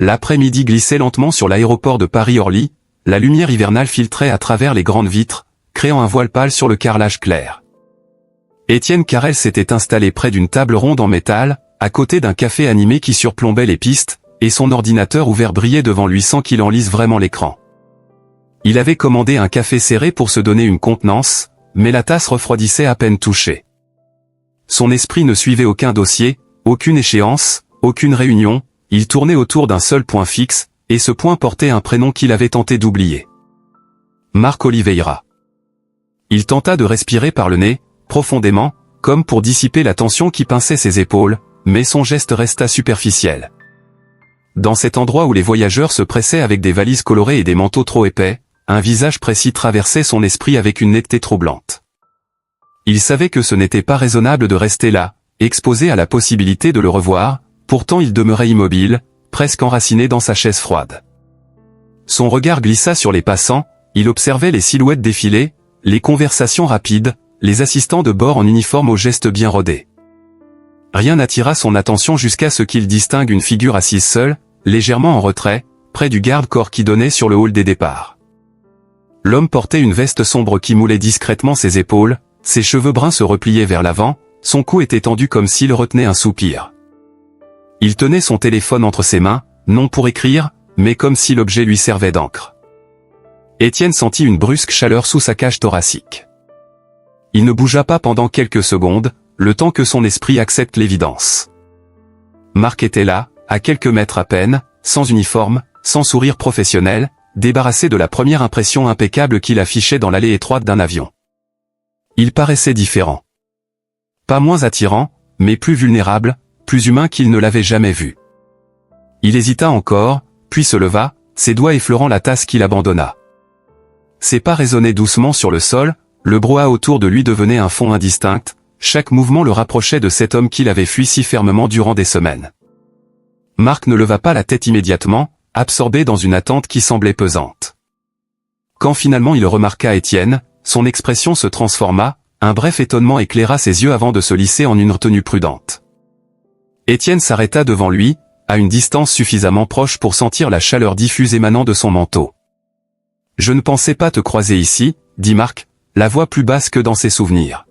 l'après-midi glissait lentement sur l'aéroport de Paris-Orly, la lumière hivernale filtrait à travers les grandes vitres, créant un voile pâle sur le carrelage clair. Étienne Carrel s'était installé près d'une table ronde en métal, à côté d'un café animé qui surplombait les pistes, et son ordinateur ouvert brillait devant lui sans qu'il en lise vraiment l'écran. Il avait commandé un café serré pour se donner une contenance, mais la tasse refroidissait à peine touchée. Son esprit ne suivait aucun dossier, aucune échéance, aucune réunion, il tournait autour d'un seul point fixe, et ce point portait un prénom qu'il avait tenté d'oublier. Marc Oliveira. Il tenta de respirer par le nez, profondément, comme pour dissiper la tension qui pinçait ses épaules, mais son geste resta superficiel. Dans cet endroit où les voyageurs se pressaient avec des valises colorées et des manteaux trop épais, un visage précis traversait son esprit avec une netteté troublante. Il savait que ce n'était pas raisonnable de rester là, exposé à la possibilité de le revoir, pourtant il demeurait immobile, presque enraciné dans sa chaise froide. Son regard glissa sur les passants, il observait les silhouettes défiler, les conversations rapides, les assistants de bord en uniforme aux gestes bien rodés. Rien n'attira son attention jusqu'à ce qu'il distingue une figure assise seule, légèrement en retrait, près du garde-corps qui donnait sur le hall des départs. L'homme portait une veste sombre qui moulait discrètement ses épaules, ses cheveux bruns se repliaient vers l'avant, son cou était tendu comme s'il retenait un soupir. Il tenait son téléphone entre ses mains, non pour écrire, mais comme si l'objet lui servait d'encre. Étienne sentit une brusque chaleur sous sa cage thoracique. Il ne bougea pas pendant quelques secondes, le temps que son esprit accepte l'évidence. Marc était là, à quelques mètres à peine, sans uniforme, sans sourire professionnel, débarrassé de la première impression impeccable qu'il affichait dans l'allée étroite d'un avion. Il paraissait différent. Pas moins attirant, mais plus vulnérable, plus humain qu'il ne l'avait jamais vu. Il hésita encore, puis se leva, ses doigts effleurant la tasse qu'il abandonna. Ses pas résonnaient doucement sur le sol, le brouhaha autour de lui devenait un fond indistinct, chaque mouvement le rapprochait de cet homme qu'il avait fui si fermement durant des semaines. Marc ne leva pas la tête immédiatement, absorbé dans une attente qui semblait pesante. Quand finalement il remarqua Étienne, son expression se transforma, un bref étonnement éclaira ses yeux avant de se lisser en une retenue prudente. Étienne s'arrêta devant lui, à une distance suffisamment proche pour sentir la chaleur diffuse émanant de son manteau. « Je ne pensais pas te croiser ici, » dit Marc, la voix plus basse que dans ses souvenirs.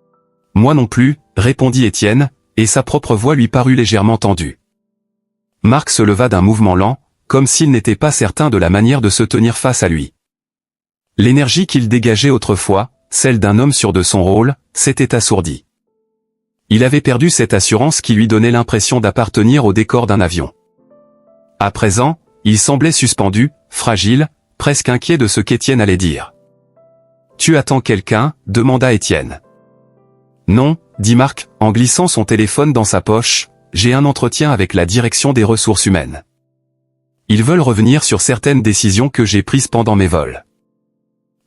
« Moi non plus, » répondit Étienne, et sa propre voix lui parut légèrement tendue. Marc se leva d'un mouvement lent, comme s'il n'était pas certain de la manière de se tenir face à lui. L'énergie qu'il dégageait autrefois, celle d'un homme sûr de son rôle, s'était assourdie. Il avait perdu cette assurance qui lui donnait l'impression d'appartenir au décor d'un avion. À présent, il semblait suspendu, fragile, presque inquiet de ce qu'Étienne allait dire. « Tu attends quelqu'un » demanda Étienne. « Non » dit Marc, en glissant son téléphone dans sa poche, « j'ai un entretien avec la direction des ressources humaines. Ils veulent revenir sur certaines décisions que j'ai prises pendant mes vols. »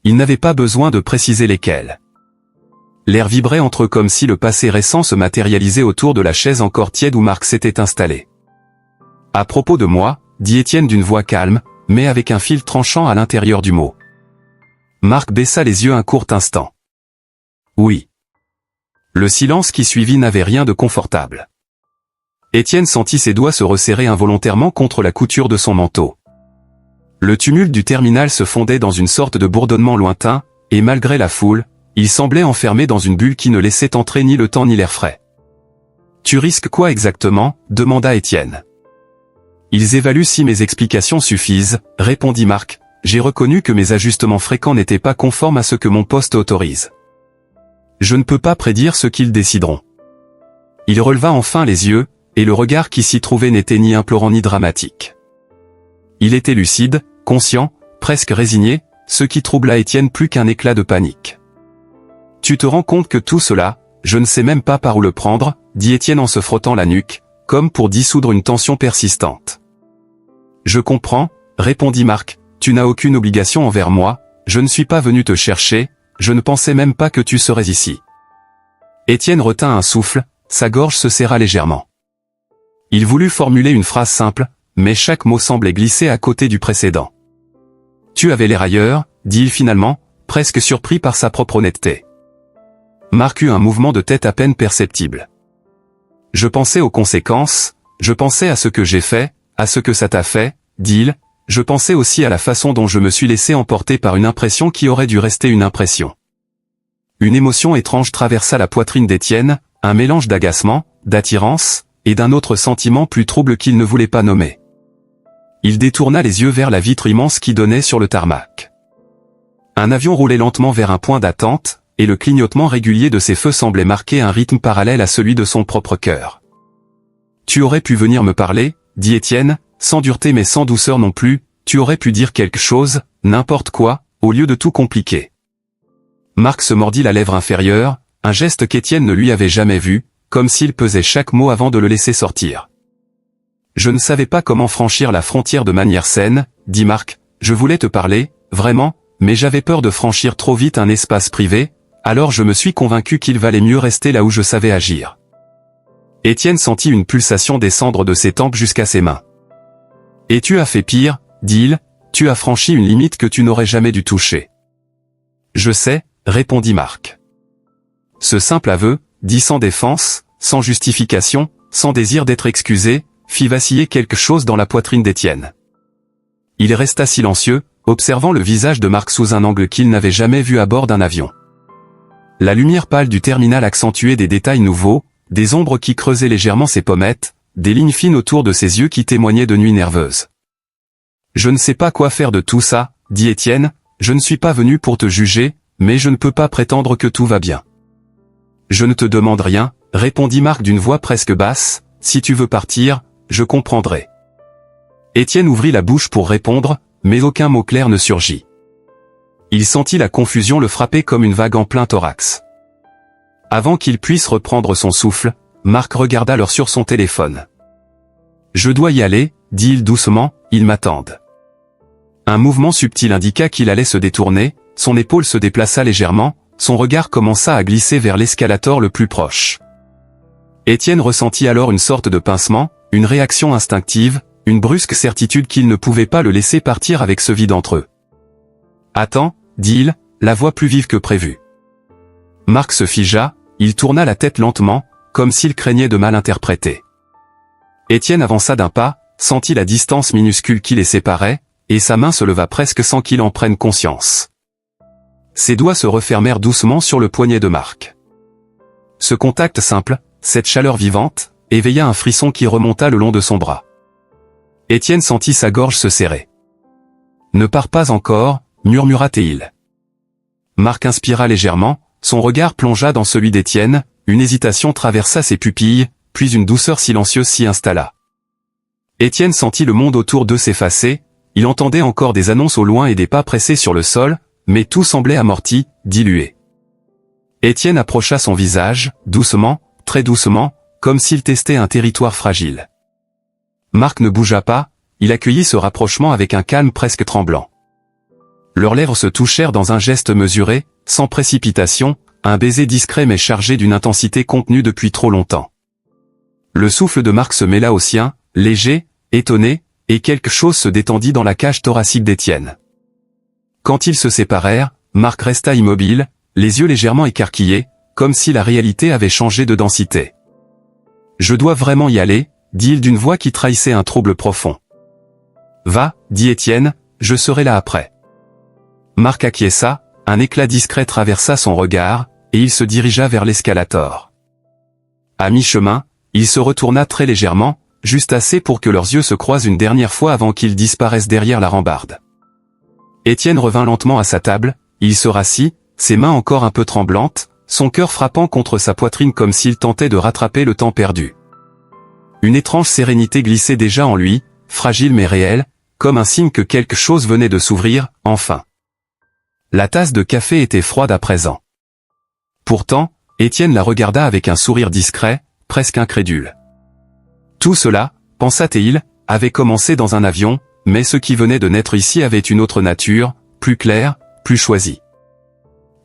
Il n'avait pas besoin de préciser lesquelles. L'air vibrait entre eux comme si le passé récent se matérialisait autour de la chaise encore tiède où Marc s'était installé. « À propos de moi » dit Étienne d'une voix calme, mais avec un fil tranchant à l'intérieur du mot. Marc baissa les yeux un court instant. « Oui. » Le silence qui suivit n'avait rien de confortable. Étienne sentit ses doigts se resserrer involontairement contre la couture de son manteau. Le tumulte du terminal se fondait dans une sorte de bourdonnement lointain, et malgré la foule, il semblait enfermé dans une bulle qui ne laissait entrer ni le temps ni l'air frais. « Tu risques quoi exactement » demanda Étienne. « Ils évaluent si mes explications suffisent » répondit Marc. « J'ai reconnu que mes ajustements fréquents n'étaient pas conformes à ce que mon poste autorise. Je ne peux pas prédire ce qu'ils décideront. » Il releva enfin les yeux, et le regard qui s'y trouvait n'était ni implorant ni dramatique. Il était lucide, conscient, presque résigné, ce qui troubla Étienne plus qu'un éclat de panique. « Tu te rends compte que tout cela, je ne sais même pas par où le prendre » dit Étienne en se frottant la nuque, comme pour dissoudre une tension persistante. « Je comprends » répondit Marc, « tu n'as aucune obligation envers moi, je ne suis pas venu te chercher, je ne pensais même pas que tu serais ici. » Étienne retint un souffle, sa gorge se serra légèrement. Il voulut formuler une phrase simple, mais chaque mot semblait glisser à côté du précédent. « Tu avais l'air ailleurs » dit-il finalement, presque surpris par sa propre honnêteté. Marc eut un mouvement de tête à peine perceptible. « Je pensais aux conséquences, je pensais à ce que j'ai fait, à ce que ça t'a fait, dit-il, je pensais aussi à la façon dont je me suis laissé emporter par une impression qui aurait dû rester une impression. Une émotion étrange traversa la poitrine d'Étienne, un mélange d'agacement, d'attirance, et d'un autre sentiment plus trouble qu'il ne voulait pas nommer. Il détourna les yeux vers la vitre immense qui donnait sur le tarmac. Un avion roulait lentement vers un point d'attente, et le clignotement régulier de ses feux semblait marquer un rythme parallèle à celui de son propre cœur. « Tu aurais pu venir me parler, » dit Étienne, sans dureté mais sans douceur non plus, « tu aurais pu dire quelque chose, n'importe quoi, au lieu de tout compliquer. » Marc se mordit la lèvre inférieure, un geste qu'Étienne ne lui avait jamais vu, comme s'il pesait chaque mot avant de le laisser sortir. « Je ne savais pas comment franchir la frontière de manière saine, » dit Marc, « je voulais te parler, vraiment, mais j'avais peur de franchir trop vite un espace privé, alors je me suis convaincu qu'il valait mieux rester là où je savais agir. » Étienne sentit une pulsation descendre de ses tempes jusqu'à ses mains. « Et tu as fait pire, » dit-il, « tu as franchi une limite que tu n'aurais jamais dû toucher. »« Je sais, » répondit Marc. Ce simple aveu, dit sans défense, sans justification, sans désir d'être excusé, fit vaciller quelque chose dans la poitrine d'Étienne. Il resta silencieux, observant le visage de Marc sous un angle qu'il n'avait jamais vu à bord d'un avion. La lumière pâle du terminal accentuait des détails nouveaux, des ombres qui creusaient légèrement ses pommettes, des lignes fines autour de ses yeux qui témoignaient de nuits nerveuses. « Je ne sais pas quoi faire de tout ça, » dit Étienne, « je ne suis pas venu pour te juger, mais je ne peux pas prétendre que tout va bien. »« Je ne te demande rien, » répondit Marc d'une voix presque basse, « si tu veux partir, je comprendrai. » Étienne ouvrit la bouche pour répondre, mais aucun mot clair ne surgit. Il sentit la confusion le frapper comme une vague en plein thorax. Avant qu'il puisse reprendre son souffle, Marc regarda l'heure sur son téléphone. « Je dois y aller, » dit-il doucement, « ils m'attendent. » Un mouvement subtil indiqua qu'il allait se détourner, son épaule se déplaça légèrement, son regard commença à glisser vers l'escalator le plus proche. Étienne ressentit alors une sorte de pincement, une réaction instinctive, une brusque certitude qu'il ne pouvait pas le laisser partir avec ce vide entre eux. « Attends, » dit-il, la voix plus vive que prévu. Marc se figea, il tourna la tête lentement, comme s'il craignait de mal interpréter. Étienne avança d'un pas, sentit la distance minuscule qui les séparait, et sa main se leva presque sans qu'il en prenne conscience. Ses doigts se refermèrent doucement sur le poignet de Marc. Ce contact simple, cette chaleur vivante, éveilla un frisson qui remonta le long de son bras. Étienne sentit sa gorge se serrer. « Ne pars pas encore, » murmura-t-il. Marc inspira légèrement, son regard plongea dans celui d'Étienne, une hésitation traversa ses pupilles, puis une douceur silencieuse s'y installa. Étienne sentit le monde autour d'eux s'effacer, il entendait encore des annonces au loin et des pas pressés sur le sol, mais tout semblait amorti, dilué. Étienne approcha son visage, doucement, très doucement, comme s'il testait un territoire fragile. Marc ne bougea pas, il accueillit ce rapprochement avec un calme presque tremblant. Leurs lèvres se touchèrent dans un geste mesuré, sans précipitation, un baiser discret mais chargé d'une intensité contenue depuis trop longtemps. Le souffle de Marc se mêla au sien, léger, étonné, et quelque chose se détendit dans la cage thoracique d'Étienne. Quand ils se séparèrent, Marc resta immobile, les yeux légèrement écarquillés, comme si la réalité avait changé de densité. « Je dois vraiment y aller », dit-il d'une voix qui trahissait un trouble profond. « Va, » dit Étienne, « je serai là après. » Marc acquiesça, un éclat discret traversa son regard, et il se dirigea vers l'escalator. À mi-chemin, il se retourna très légèrement, juste assez pour que leurs yeux se croisent une dernière fois avant qu'ils disparaissent derrière la rambarde. Étienne revint lentement à sa table, il se rassit, ses mains encore un peu tremblantes, son cœur frappant contre sa poitrine comme s'il tentait de rattraper le temps perdu. Une étrange sérénité glissait déjà en lui, fragile mais réelle, comme un signe que quelque chose venait de s'ouvrir, enfin. La tasse de café était froide à présent. Pourtant, Étienne la regarda avec un sourire discret, presque incrédule. Tout cela, pensa-t-il, avait commencé dans un avion, mais ce qui venait de naître ici avait une autre nature, plus claire, plus choisie.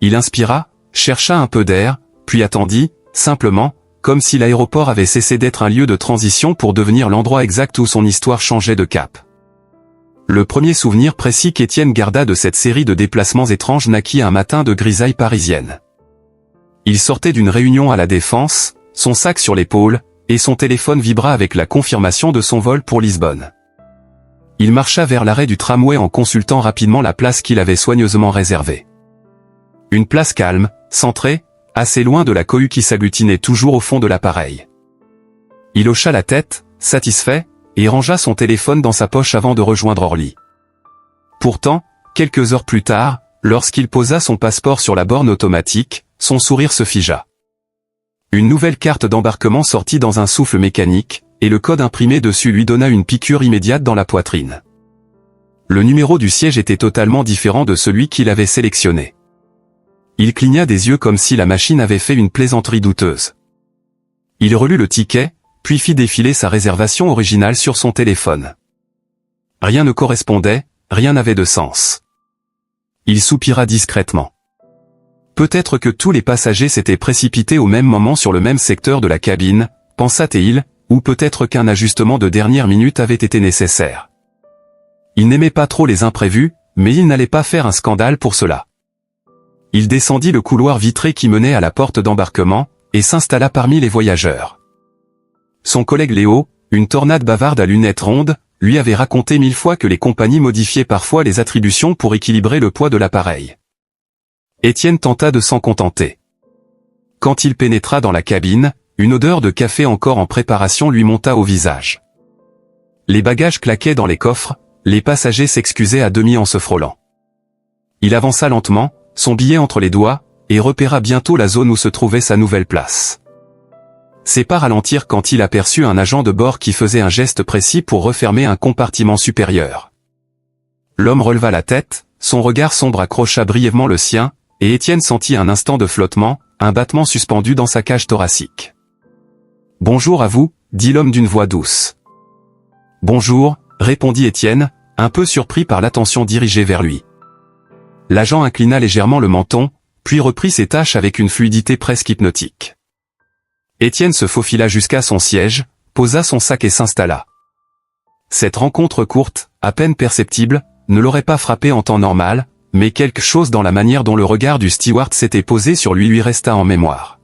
Il inspira, chercha un peu d'air, puis attendit, simplement, comme si l'aéroport avait cessé d'être un lieu de transition pour devenir l'endroit exact où son histoire changeait de cap. Le premier souvenir précis qu'Étienne garda de cette série de déplacements étranges naquit un matin de grisaille parisienne. Il sortait d'une réunion à la Défense, son sac sur l'épaule, et son téléphone vibra avec la confirmation de son vol pour Lisbonne. Il marcha vers l'arrêt du tramway en consultant rapidement la place qu'il avait soigneusement réservée. Une place calme, centrée, assez loin de la cohue qui s'agglutinait toujours au fond de l'appareil. Il hocha la tête, satisfait, et rangea son téléphone dans sa poche avant de rejoindre Orly. Pourtant, quelques heures plus tard, lorsqu'il posa son passeport sur la borne automatique, son sourire se figea. Une nouvelle carte d'embarquement sortit dans un souffle mécanique, et le code imprimé dessus lui donna une piqûre immédiate dans la poitrine. Le numéro du siège était totalement différent de celui qu'il avait sélectionné. Il cligna des yeux comme si la machine avait fait une plaisanterie douteuse. Il relut le ticket, puis fit défiler sa réservation originale sur son téléphone. Rien ne correspondait, rien n'avait de sens. Il soupira discrètement. Peut-être que tous les passagers s'étaient précipités au même moment sur le même secteur de la cabine, pensa-t-il, ou peut-être qu'un ajustement de dernière minute avait été nécessaire. Il n'aimait pas trop les imprévus, mais il n'allait pas faire un scandale pour cela. Il descendit le couloir vitré qui menait à la porte d'embarquement, et s'installa parmi les voyageurs. Son collègue Léo, une tornade bavarde à lunettes rondes, lui avait raconté 1000 fois que les compagnies modifiaient parfois les attributions pour équilibrer le poids de l'appareil. Étienne tenta de s'en contenter. Quand il pénétra dans la cabine, une odeur de café encore en préparation lui monta au visage. Les bagages claquaient dans les coffres, les passagers s'excusaient à demi en se frôlant. Il avança lentement, son billet entre les doigts, et repéra bientôt la zone où se trouvait sa nouvelle place. C'est pas ralentir quand il aperçut un agent de bord qui faisait un geste précis pour refermer un compartiment supérieur. L'homme releva la tête, son regard sombre accrocha brièvement le sien, et Étienne sentit un instant de flottement, un battement suspendu dans sa cage thoracique. « Bonjour à vous », dit l'homme d'une voix douce. « Bonjour », répondit Étienne, un peu surpris par l'attention dirigée vers lui. L'agent inclina légèrement le menton, puis reprit ses tâches avec une fluidité presque hypnotique. Étienne se faufila jusqu'à son siège, posa son sac et s'installa. Cette rencontre courte, à peine perceptible, ne l'aurait pas frappé en temps normal, mais quelque chose dans la manière dont le regard du steward s'était posé sur lui resta en mémoire.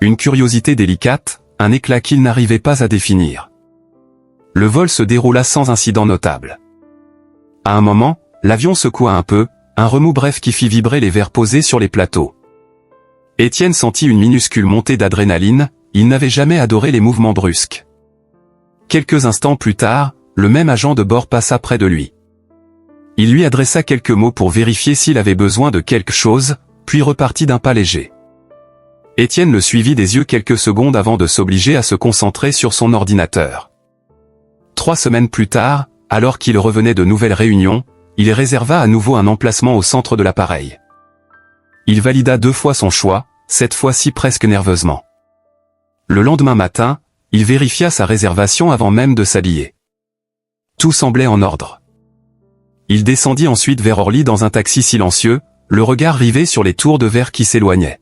Une curiosité délicate, un éclat qu'il n'arrivait pas à définir. Le vol se déroula sans incident notable. À un moment, l'avion secoua un peu, un remous bref qui fit vibrer les verres posés sur les plateaux. Étienne sentit une minuscule montée d'adrénaline, il n'avait jamais adoré les mouvements brusques. Quelques instants plus tard, le même agent de bord passa près de lui. Il lui adressa quelques mots pour vérifier s'il avait besoin de quelque chose, puis repartit d'un pas léger. Étienne le suivit des yeux quelques secondes avant de s'obliger à se concentrer sur son ordinateur. 3 semaines plus tard, alors qu'il revenait de nouvelles réunions, il réserva à nouveau un emplacement au centre de l'appareil. Il valida 2 fois son choix, cette fois-ci presque nerveusement. Le lendemain matin, il vérifia sa réservation avant même de s'habiller. Tout semblait en ordre. Il descendit ensuite vers Orly dans un taxi silencieux, le regard rivé sur les tours de verre qui s'éloignaient.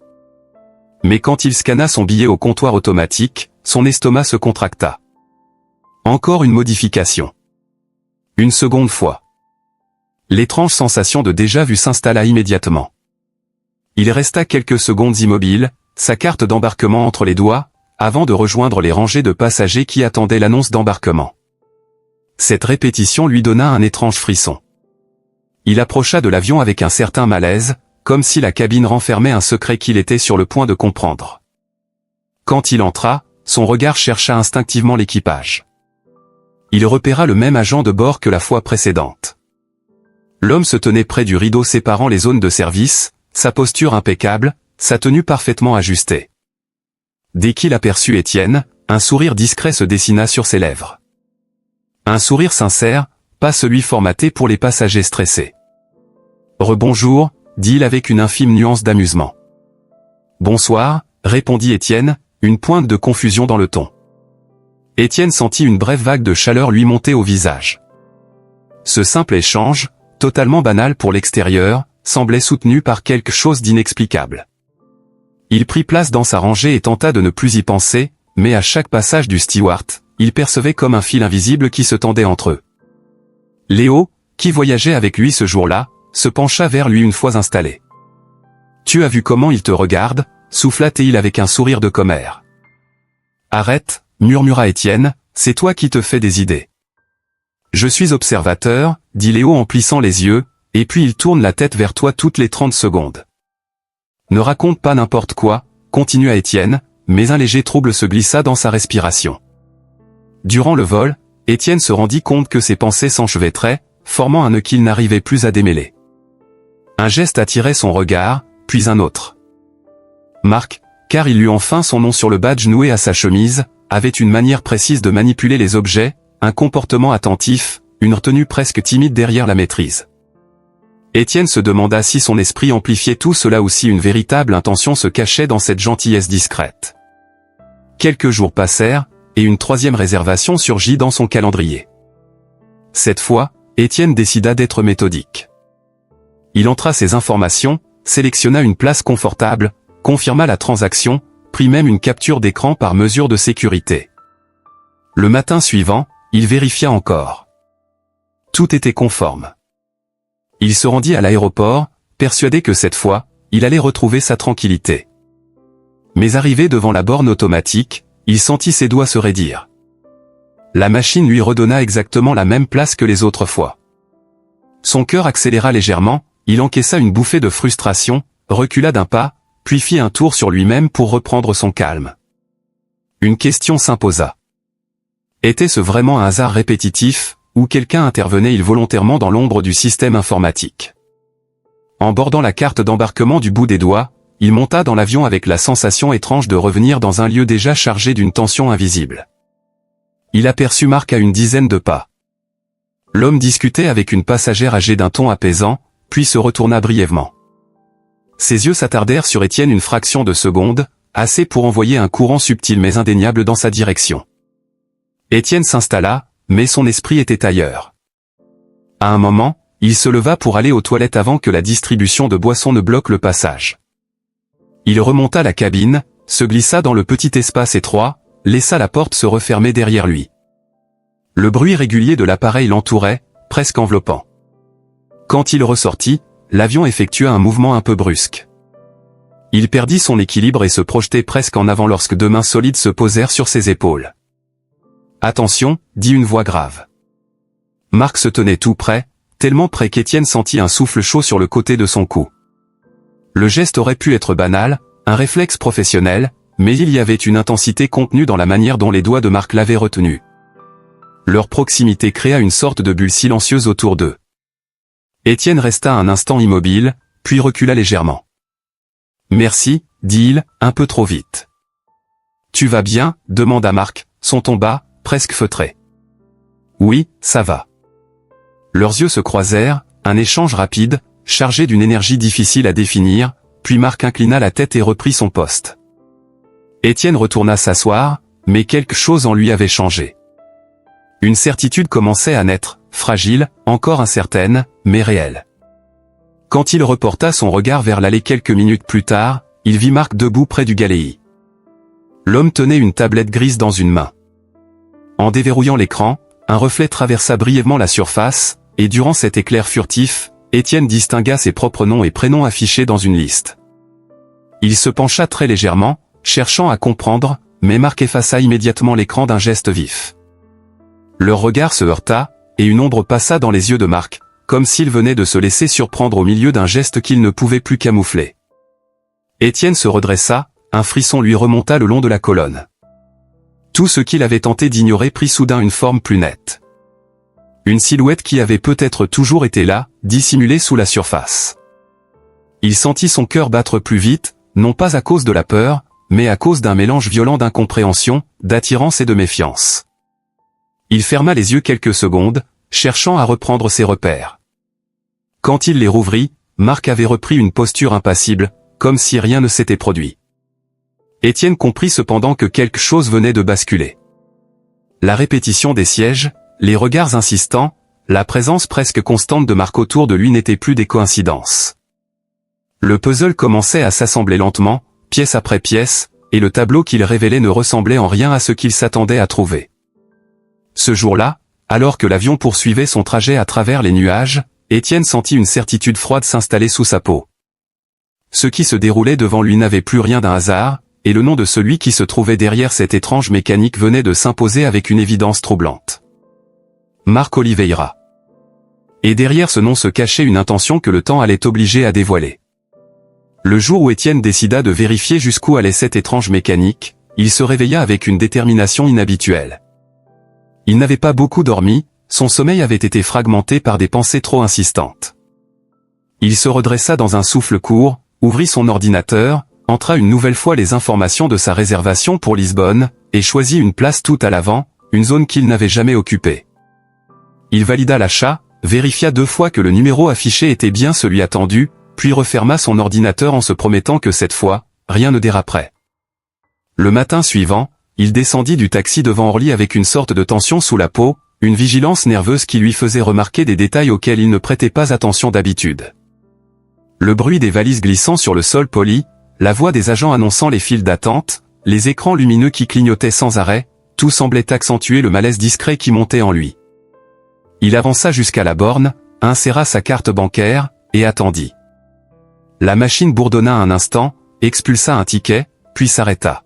Mais quand il scanna son billet au comptoir automatique, son estomac se contracta. Encore une modification. Une seconde fois. L'étrange sensation de déjà-vu s'installa immédiatement. Il resta quelques secondes immobile, sa carte d'embarquement entre les doigts, avant de rejoindre les rangées de passagers qui attendaient l'annonce d'embarquement. Cette répétition lui donna un étrange frisson. Il approcha de l'avion avec un certain malaise, comme si la cabine renfermait un secret qu'il était sur le point de comprendre. Quand il entra, son regard chercha instinctivement l'équipage. Il repéra le même agent de bord que la fois précédente. L'homme se tenait près du rideau séparant les zones de service, sa posture impeccable, sa tenue parfaitement ajustée. Dès qu'il aperçut Étienne, un sourire discret se dessina sur ses lèvres. Un sourire sincère, pas celui formaté pour les passagers stressés. « Rebonjour », dit-il avec une infime nuance d'amusement. « Bonsoir », répondit Étienne, une pointe de confusion dans le ton. Étienne sentit une brève vague de chaleur lui monter au visage. Ce simple échange, totalement banal pour l'extérieur, semblait soutenu par quelque chose d'inexplicable. Il prit place dans sa rangée et tenta de ne plus y penser, mais à chaque passage du steward, il percevait comme un fil invisible qui se tendait entre eux. Léo, qui voyageait avec lui ce jour-là, se pencha vers lui une fois installé. « Tu as vu comment il te regarde » souffla-t-il avec un sourire de commère. « Arrête » murmura Étienne, « c'est toi qui te fais des idées. » Je suis observateur, dit Léo en plissant les yeux, et puis il tourne la tête vers toi toutes les 30 secondes. Ne raconte pas n'importe quoi, continua Étienne, mais un léger trouble se glissa dans sa respiration. Durant le vol, Étienne se rendit compte que ses pensées s'enchevêtraient, formant un nœud qu'il n'arrivait plus à démêler. Un geste attirait son regard, puis un autre. Marc, car il eut enfin son nom sur le badge noué à sa chemise, avait une manière précise de manipuler les objets, un comportement attentif, une retenue presque timide derrière la maîtrise. Étienne se demanda si son esprit amplifiait tout cela ou si une véritable intention se cachait dans cette gentillesse discrète. Quelques jours passèrent, et une troisième réservation surgit dans son calendrier. Cette fois, Étienne décida d'être méthodique. Il entra ses informations, sélectionna une place confortable, confirma la transaction, prit même une capture d'écran par mesure de sécurité. Le matin suivant, il vérifia encore. Tout était conforme. Il se rendit à l'aéroport, persuadé que cette fois, il allait retrouver sa tranquillité. Mais arrivé devant la borne automatique, il sentit ses doigts se raidir. La machine lui redonna exactement la même place que les autres fois. Son cœur accéléra légèrement, il encaissa une bouffée de frustration, recula d'un pas, puis fit un tour sur lui-même pour reprendre son calme. Une question s'imposa. Était-ce vraiment un hasard répétitif, ou quelqu'un intervenait volontairement dans l'ombre du système informatique? En bordant la carte d'embarquement du bout des doigts, il monta dans l'avion avec la sensation étrange de revenir dans un lieu déjà chargé d'une tension invisible. Il aperçut Marc à une dizaine de pas. L'homme discutait avec une passagère âgée d'un ton apaisant, puis se retourna brièvement. Ses yeux s'attardèrent sur Étienne une fraction de seconde, assez pour envoyer un courant subtil mais indéniable dans sa direction. Étienne s'installa, mais son esprit était ailleurs. À un moment, il se leva pour aller aux toilettes avant que la distribution de boissons ne bloque le passage. Il remonta la cabine, se glissa dans le petit espace étroit, laissa la porte se refermer derrière lui. Le bruit régulier de l'appareil l'entourait, presque enveloppant. Quand il ressortit, l'avion effectua un mouvement un peu brusque. Il perdit son équilibre et se projetait presque en avant lorsque deux mains solides se posèrent sur ses épaules. « Attention », dit une voix grave. Marc se tenait tout près, tellement près qu'Étienne sentit un souffle chaud sur le côté de son cou. Le geste aurait pu être banal, un réflexe professionnel, mais il y avait une intensité contenue dans la manière dont les doigts de Marc l'avaient retenu. Leur proximité créa une sorte de bulle silencieuse autour d'eux. Étienne resta un instant immobile, puis recula légèrement. « Merci », dit-il, un peu trop vite. « Tu vas bien ?» demanda Marc, son ton bas, presque feutré. « Oui, ça va. » Leurs yeux se croisèrent, un échange rapide, chargé d'une énergie difficile à définir, puis Marc inclina la tête et reprit son poste. Étienne retourna s'asseoir, mais quelque chose en lui avait changé. Une certitude commençait à naître, fragile, encore incertaine, mais réelle. Quand il reporta son regard vers l'allée quelques minutes plus tard, il vit Marc debout près du Galéi. L'homme tenait une tablette grise dans une main. En déverrouillant l'écran, un reflet traversa brièvement la surface, et durant cet éclair furtif, Étienne distingua ses propres noms et prénoms affichés dans une liste. Il se pencha très légèrement, cherchant à comprendre, mais Marc effaça immédiatement l'écran d'un geste vif. Leur regard se heurta, et une ombre passa dans les yeux de Marc, comme s'il venait de se laisser surprendre au milieu d'un geste qu'il ne pouvait plus camoufler. Étienne se redressa, un frisson lui remonta le long de la colonne. Tout ce qu'il avait tenté d'ignorer prit soudain une forme plus nette. Une silhouette qui avait peut-être toujours été là, dissimulée sous la surface. Il sentit son cœur battre plus vite, non pas à cause de la peur, mais à cause d'un mélange violent d'incompréhension, d'attirance et de méfiance. Il ferma les yeux quelques secondes, cherchant à reprendre ses repères. Quand il les rouvrit, Marc avait repris une posture impassible, comme si rien ne s'était produit. Étienne comprit cependant que quelque chose venait de basculer. La répétition des sièges, les regards insistants, la présence presque constante de Marc autour de lui n'étaient plus des coïncidences. Le puzzle commençait à s'assembler lentement, pièce après pièce, et le tableau qu'il révélait ne ressemblait en rien à ce qu'il s'attendait à trouver. Ce jour-là, alors que l'avion poursuivait son trajet à travers les nuages, Étienne sentit une certitude froide s'installer sous sa peau. Ce qui se déroulait devant lui n'avait plus rien d'un hasard, et le nom de celui qui se trouvait derrière cette étrange mécanique venait de s'imposer avec une évidence troublante. Marc Oliveira. Et derrière ce nom se cachait une intention que le temps allait obliger à dévoiler. Le jour où Étienne décida de vérifier jusqu'où allait cette étrange mécanique, il se réveilla avec une détermination inhabituelle. Il n'avait pas beaucoup dormi, son sommeil avait été fragmenté par des pensées trop insistantes. Il se redressa dans un souffle court, ouvrit son ordinateur, entra une nouvelle fois les informations de sa réservation pour Lisbonne, et choisit une place tout à l'avant, une zone qu'il n'avait jamais occupée. Il valida l'achat, vérifia 2 fois que le numéro affiché était bien celui attendu, puis referma son ordinateur en se promettant que cette fois, rien ne déraperait. Le matin suivant, il descendit du taxi devant Orly avec une sorte de tension sous la peau, une vigilance nerveuse qui lui faisait remarquer des détails auxquels il ne prêtait pas attention d'habitude. Le bruit des valises glissant sur le sol poli, la voix des agents annonçant les files d'attente, les écrans lumineux qui clignotaient sans arrêt, tout semblait accentuer le malaise discret qui montait en lui. Il avança jusqu'à la borne, inséra sa carte bancaire, et attendit. La machine bourdonna un instant, expulsa un ticket, puis s'arrêta.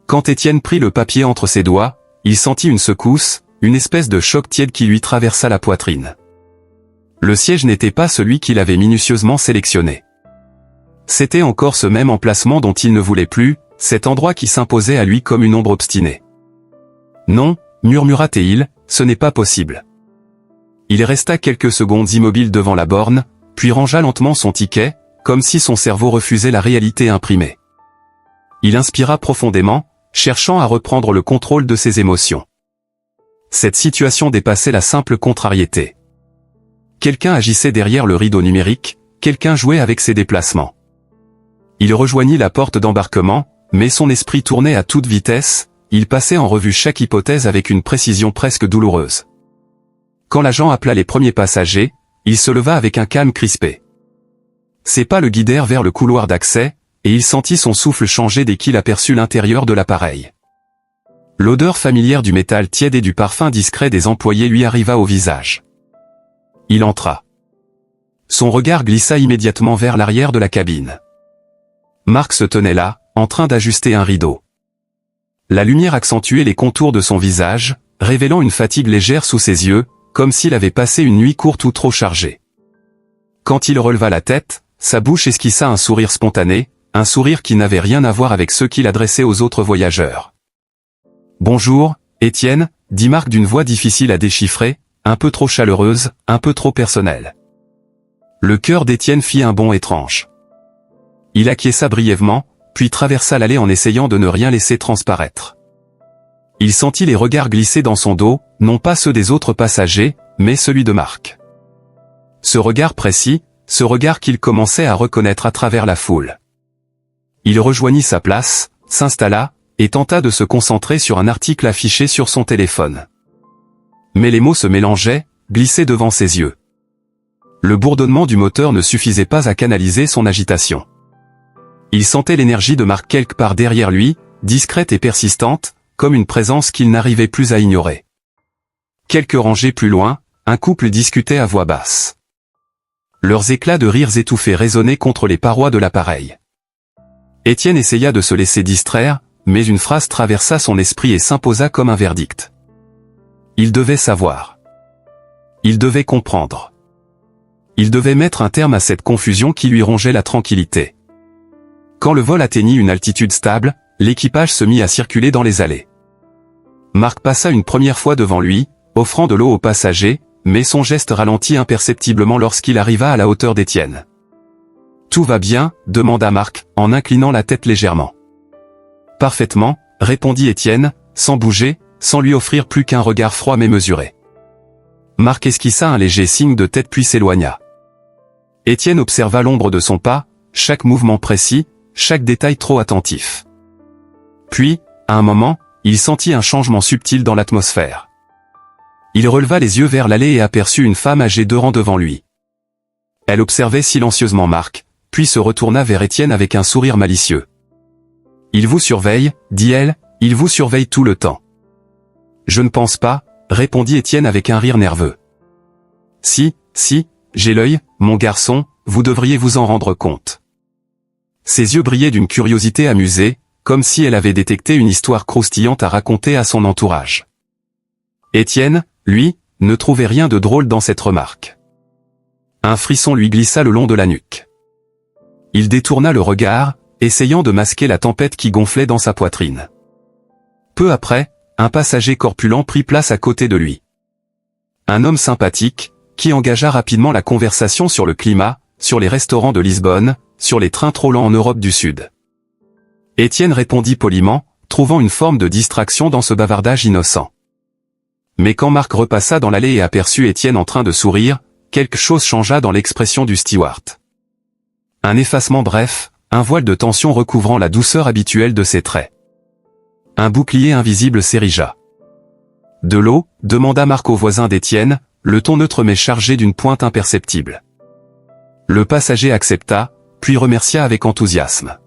Quand Étienne prit le papier entre ses doigts, il sentit une secousse, une espèce de choc tiède qui lui traversa la poitrine. Le siège n'était pas celui qu'il avait minutieusement sélectionné. C'était encore ce même emplacement dont il ne voulait plus, cet endroit qui s'imposait à lui comme une ombre obstinée. « Non, murmura-t-il, ce n'est pas possible. » Il resta quelques secondes immobile devant la borne, puis rangea lentement son ticket, comme si son cerveau refusait la réalité imprimée. Il inspira profondément, cherchant à reprendre le contrôle de ses émotions. Cette situation dépassait la simple contrariété. Quelqu'un agissait derrière le rideau numérique, quelqu'un jouait avec ses déplacements. Il rejoignit la porte d'embarquement, mais son esprit tournait à toute vitesse, il passait en revue chaque hypothèse avec une précision presque douloureuse. Quand l'agent appela les premiers passagers, il se leva avec un calme crispé. Ses pas le guidèrent vers le couloir d'accès, et il sentit son souffle changer dès qu'il aperçut l'intérieur de l'appareil. L'odeur familière du métal tiède et du parfum discret des employés lui arriva au visage. Il entra. Son regard glissa immédiatement vers l'arrière de la cabine. Marc se tenait là, en train d'ajuster un rideau. La lumière accentuait les contours de son visage, révélant une fatigue légère sous ses yeux, comme s'il avait passé une nuit courte ou trop chargée. Quand il releva la tête, sa bouche esquissa un sourire spontané, un sourire qui n'avait rien à voir avec ceux qu'il adressait aux autres voyageurs. « Bonjour, Étienne » dit Marc d'une voix difficile à déchiffrer, un peu trop chaleureuse, un peu trop personnelle. Le cœur d'Étienne fit un bond étrange. Il acquiesça brièvement, puis traversa l'allée en essayant de ne rien laisser transparaître. Il sentit les regards glisser dans son dos, non pas ceux des autres passagers, mais celui de Marc. Ce regard précis, ce regard qu'il commençait à reconnaître à travers la foule. Il rejoignit sa place, s'installa, et tenta de se concentrer sur un article affiché sur son téléphone. Mais les mots se mélangeaient, glissaient devant ses yeux. Le bourdonnement du moteur ne suffisait pas à canaliser son agitation. Il sentait l'énergie de Marc quelque part derrière lui, discrète et persistante, comme une présence qu'il n'arrivait plus à ignorer. Quelques rangées plus loin, un couple discutait à voix basse. Leurs éclats de rires étouffés résonnaient contre les parois de l'appareil. Étienne essaya de se laisser distraire, mais une phrase traversa son esprit et s'imposa comme un verdict. Il devait savoir. Il devait comprendre. Il devait mettre un terme à cette confusion qui lui rongeait la tranquillité. Quand le vol atteignit une altitude stable, l'équipage se mit à circuler dans les allées. Marc passa une première fois devant lui, offrant de l'eau aux passagers, mais son geste ralentit imperceptiblement lorsqu'il arriva à la hauteur d'Étienne. « Tout va bien ?» demanda Marc, en inclinant la tête légèrement. « Parfaitement » répondit Étienne, sans bouger, sans lui offrir plus qu'un regard froid mais mesuré. Marc esquissa un léger signe de tête puis s'éloigna. Étienne observa l'ombre de son pas, chaque mouvement précis, chaque détail trop attentif. Puis, à un moment, il sentit un changement subtil dans l'atmosphère. Il releva les yeux vers l'allée et aperçut une femme âgée 2 rangs devant lui. Elle observait silencieusement Marc, puis se retourna vers Étienne avec un sourire malicieux. « Il vous surveille, dit-elle, il vous surveille tout le temps. »« Je ne pense pas, » répondit Étienne avec un rire nerveux. « Si, j'ai l'œil, mon garçon, vous devriez vous en rendre compte. » Ses yeux brillaient d'une curiosité amusée, comme si elle avait détecté une histoire croustillante à raconter à son entourage. Étienne, lui, ne trouvait rien de drôle dans cette remarque. Un frisson lui glissa le long de la nuque. Il détourna le regard, essayant de masquer la tempête qui gonflait dans sa poitrine. Peu après, un passager corpulent prit place à côté de lui. Un homme sympathique, qui engagea rapidement la conversation sur le climat, sur les restaurants de Lisbonne, sur les trains trop lents en Europe du Sud. Étienne répondit poliment, trouvant une forme de distraction dans ce bavardage innocent. Mais quand Marc repassa dans l'allée et aperçut Étienne en train de sourire, quelque chose changea dans l'expression du steward. Un effacement bref, un voile de tension recouvrant la douceur habituelle de ses traits. Un bouclier invisible s'érigea. « De l'eau » demanda Marc au voisin d'Étienne, le ton neutre mais chargé d'une pointe imperceptible. Le passager accepta, puis remercia avec enthousiasme.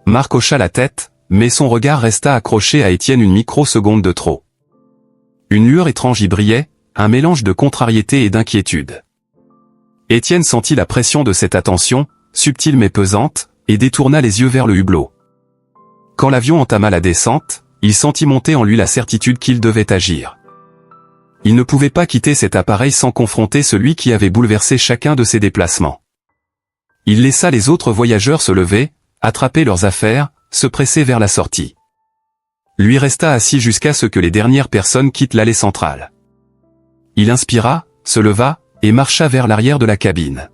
Marc hocha la tête, mais son regard resta accroché à Étienne une microseconde de trop. Une lueur étrange y brillait, un mélange de contrariété et d'inquiétude. Étienne sentit la pression de cette attention, subtile mais pesante, et détourna les yeux vers le hublot. Quand l'avion entama la descente, il sentit monter en lui la certitude qu'il devait agir. Il ne pouvait pas quitter cet appareil sans confronter celui qui avait bouleversé chacun de ses déplacements. Il laissa les autres voyageurs se lever, attraper leurs affaires, se presser vers la sortie. Lui resta assis jusqu'à ce que les dernières personnes quittent l'allée centrale. Il inspira, se leva, et marcha vers l'arrière de la cabine.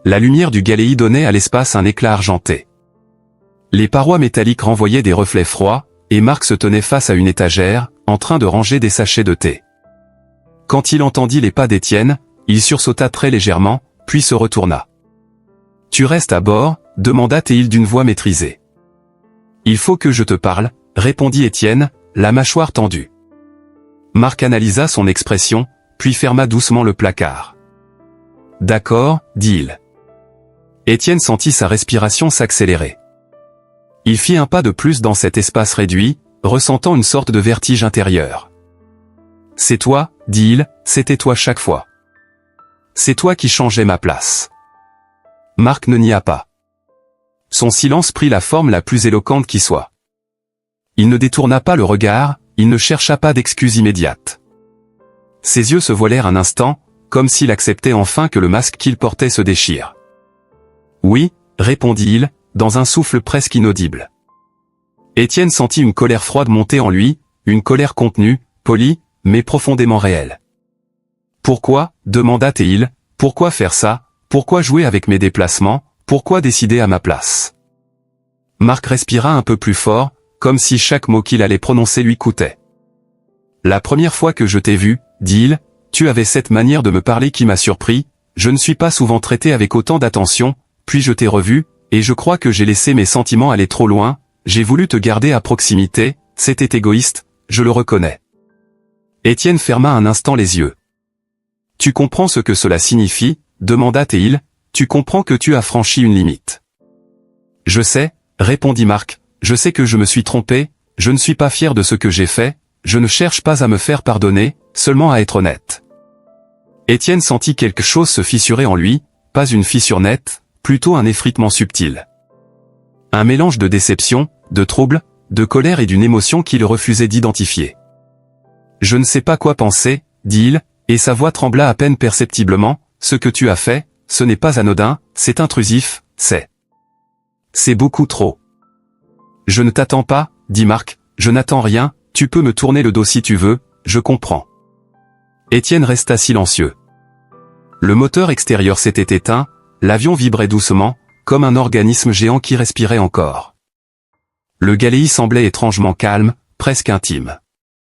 La lumière du Galeï donnait à l'espace un éclat argenté. Les parois métalliques renvoyaient des reflets froids, et Marc se tenait face à une étagère, en train de ranger des sachets de thé. Quand il entendit les pas d'Étienne, il sursauta très légèrement, puis se retourna. « Tu restes à bord ?» demanda Théil d'une voix maîtrisée. « Il faut que je te parle » répondit Étienne, la mâchoire tendue. Marc analysa son expression, puis ferma doucement le placard. « D'accord, dit-il. » Étienne sentit sa respiration s'accélérer. Il fit un pas de plus dans cet espace réduit, ressentant une sorte de vertige intérieur. « C'est toi, dit-il, c'était toi chaque fois. C'est toi qui changeais ma place. » Marc ne nia pas. Son silence prit la forme la plus éloquente qui soit. Il ne détourna pas le regard, il ne chercha pas d'excuse immédiate. Ses yeux se voilèrent un instant, comme s'il acceptait enfin que le masque qu'il portait se déchire. « Oui, » répondit-il, dans un souffle presque inaudible. Étienne sentit une colère froide monter en lui, une colère contenue, polie, mais profondément réelle. « Pourquoi ?» demanda Théil, « pourquoi faire ça, pourquoi jouer avec mes déplacements, pourquoi décider à ma place ?» Marc respira un peu plus fort, comme si chaque mot qu'il allait prononcer lui coûtait. « La première fois que je t'ai vu, dit-il, tu avais cette manière de me parler qui m'a surpris, je ne suis pas souvent traité avec autant d'attention, puis je t'ai revu, et je crois que j'ai laissé mes sentiments aller trop loin, j'ai voulu te garder à proximité, c'était égoïste, je le reconnais. » Étienne ferma un instant les yeux. « Tu comprends ce que cela signifie ?» demanda Théil, « tu comprends que tu as franchi une limite. »« Je sais, » répondit Marc, « je sais que je me suis trompé, je ne suis pas fier de ce que j'ai fait, je ne cherche pas à me faire pardonner, seulement à être honnête. » Étienne sentit quelque chose se fissurer en lui, pas une fissure nette, plutôt un effritement subtil. Un mélange de déception, de trouble, de colère et d'une émotion qu'il refusait d'identifier. « Je ne sais pas quoi penser, » dit-il, et sa voix trembla à peine perceptiblement, « ce que tu as fait, ce n'est pas anodin, c'est intrusif, c'est beaucoup trop. » « Je ne t'attends pas, » dit Marc, « je n'attends rien, tu peux me tourner le dos si tu veux, je comprends. » Étienne resta silencieux. Le moteur extérieur s'était éteint, l'avion vibrait doucement, comme un organisme géant qui respirait encore. Le Galeï semblait étrangement calme, presque intime.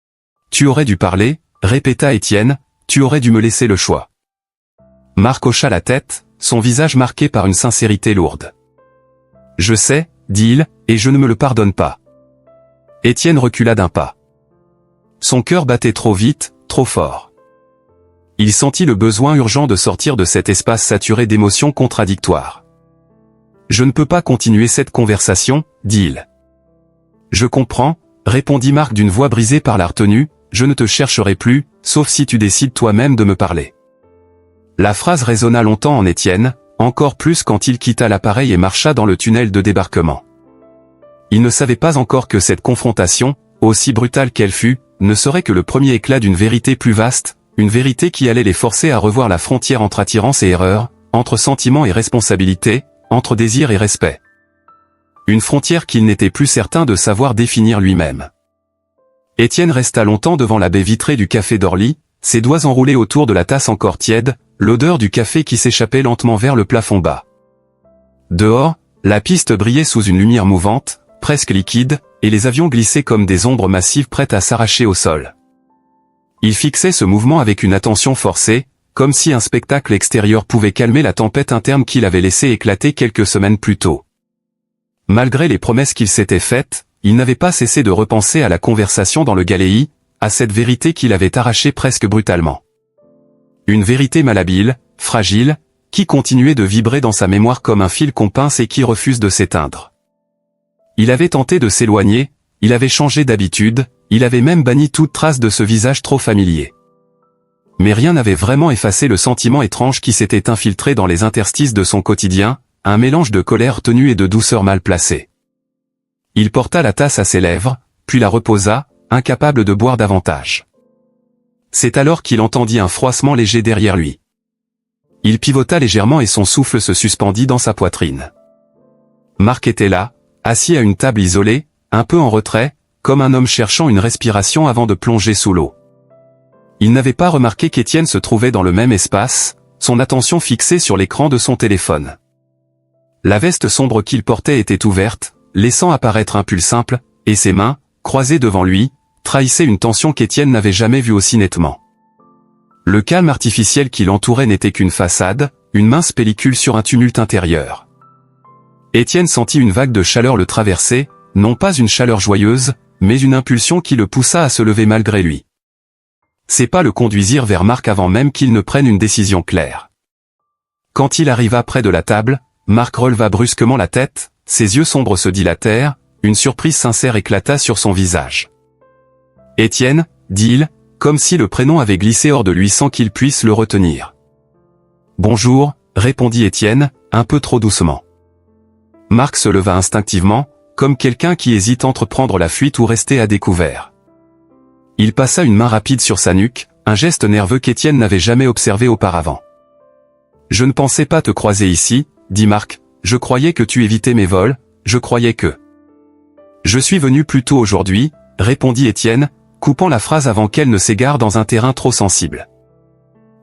« Tu aurais dû parler, » répéta Étienne, « tu aurais dû me laisser le choix. » Marc hocha la tête, son visage marqué par une sincérité lourde. « Je sais, » dit-il, « et je ne me le pardonne pas. » Étienne recula d'un pas. Son cœur battait trop vite, trop fort. Il sentit le besoin urgent de sortir de cet espace saturé d'émotions contradictoires. « Je ne peux pas continuer cette conversation, » dit-il. « Je comprends, » répondit Marc d'une voix brisée par la retenue, « je ne te chercherai plus, sauf si tu décides toi-même de me parler. » La phrase résonna longtemps en Étienne, encore plus quand il quitta l'appareil et marcha dans le tunnel de débarquement. Il ne savait pas encore que cette confrontation, aussi brutale qu'elle fut, ne serait que le premier éclat d'une vérité plus vaste, une vérité qui allait les forcer à revoir la frontière entre attirance et erreur, entre sentiment et responsabilité, entre désir et respect. Une frontière qu'il n'était plus certain de savoir définir lui-même. Étienne resta longtemps devant la baie vitrée du café d'Orly, ses doigts enroulés autour de la tasse encore tiède, l'odeur du café qui s'échappait lentement vers le plafond bas. Dehors, la piste brillait sous une lumière mouvante, presque liquide, et les avions glissaient comme des ombres massives prêtes à s'arracher au sol. Il fixait ce mouvement avec une attention forcée, comme si un spectacle extérieur pouvait calmer la tempête interne qu'il avait laissé éclater quelques semaines plus tôt. Malgré les promesses qu'il s'était faites, il n'avait pas cessé de repenser à la conversation dans le Galéi, à cette vérité qu'il avait arrachée presque brutalement. Une vérité malhabile, fragile, qui continuait de vibrer dans sa mémoire comme un fil qu'on pince et qui refuse de s'éteindre. Il avait tenté de s'éloigner, il avait changé d'habitude, il avait même banni toute trace de ce visage trop familier. Mais rien n'avait vraiment effacé le sentiment étrange qui s'était infiltré dans les interstices de son quotidien, un mélange de colère tenue et de douceur mal placée. Il porta la tasse à ses lèvres, puis la reposa, incapable de boire davantage. C'est alors qu'il entendit un froissement léger derrière lui. Il pivota légèrement et son souffle se suspendit dans sa poitrine. Marc était là, assis à une table isolée, un peu en retrait, comme un homme cherchant une respiration avant de plonger sous l'eau. Il n'avait pas remarqué qu'Étienne se trouvait dans le même espace, son attention fixée sur l'écran de son téléphone. La veste sombre qu'il portait était ouverte, laissant apparaître un pull simple, et ses mains, croisées devant lui, trahissaient une tension qu'Étienne n'avait jamais vue aussi nettement. Le calme artificiel qui l'entourait n'était qu'une façade, une mince pellicule sur un tumulte intérieur. Étienne sentit une vague de chaleur le traverser, non pas une chaleur joyeuse, mais une impulsion qui le poussa à se lever malgré lui. Ses pas le conduisirent vers Marc avant même qu'il ne prenne une décision claire. Quand il arriva près de la table, Marc releva brusquement la tête, ses yeux sombres se dilatèrent, une surprise sincère éclata sur son visage. « Étienne » dit-il, comme si le prénom avait glissé hors de lui sans qu'il puisse le retenir. « Bonjour » répondit Étienne, un peu trop doucement. Marc se leva instinctivement, comme quelqu'un qui hésite entre prendre la fuite ou rester à découvert. Il passa une main rapide sur sa nuque, un geste nerveux qu'Étienne n'avait jamais observé auparavant. « Je ne pensais pas te croiser ici » dit Marc, « je croyais que tu évitais mes vols, je croyais que... » « Je suis venu plus tôt aujourd'hui » répondit Étienne, coupant la phrase avant qu'elle ne s'égare dans un terrain trop sensible.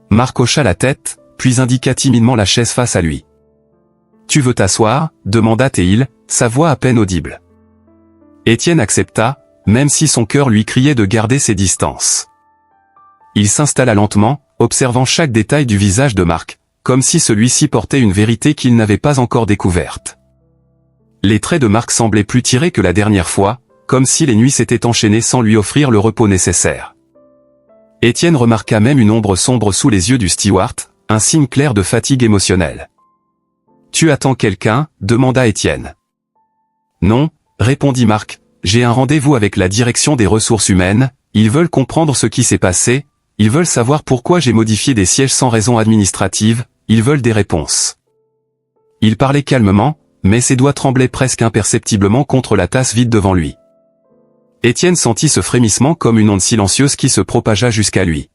Marc hocha la tête, puis indiqua timidement la chaise face à lui. « Tu veux t'asseoir » demanda Théil, sa voix à peine audible. Étienne accepta, même si son cœur lui criait de garder ses distances. Il s'installa lentement, observant chaque détail du visage de Marc, comme si celui-ci portait une vérité qu'il n'avait pas encore découverte. Les traits de Marc semblaient plus tirés que la dernière fois, comme si les nuits s'étaient enchaînées sans lui offrir le repos nécessaire. Étienne remarqua même une ombre sombre sous les yeux du steward, un signe clair de fatigue émotionnelle. « Tu attends quelqu'un » demanda Étienne. « Non » répondit Marc, « j'ai un rendez-vous avec la direction des ressources humaines, ils veulent comprendre ce qui s'est passé, ils veulent savoir pourquoi j'ai modifié des sièges sans raison administrative, ils veulent des réponses. » Il parlait calmement, mais ses doigts tremblaient presque imperceptiblement contre la tasse vide devant lui. Étienne sentit ce frémissement comme une onde silencieuse qui se propagea jusqu'à lui.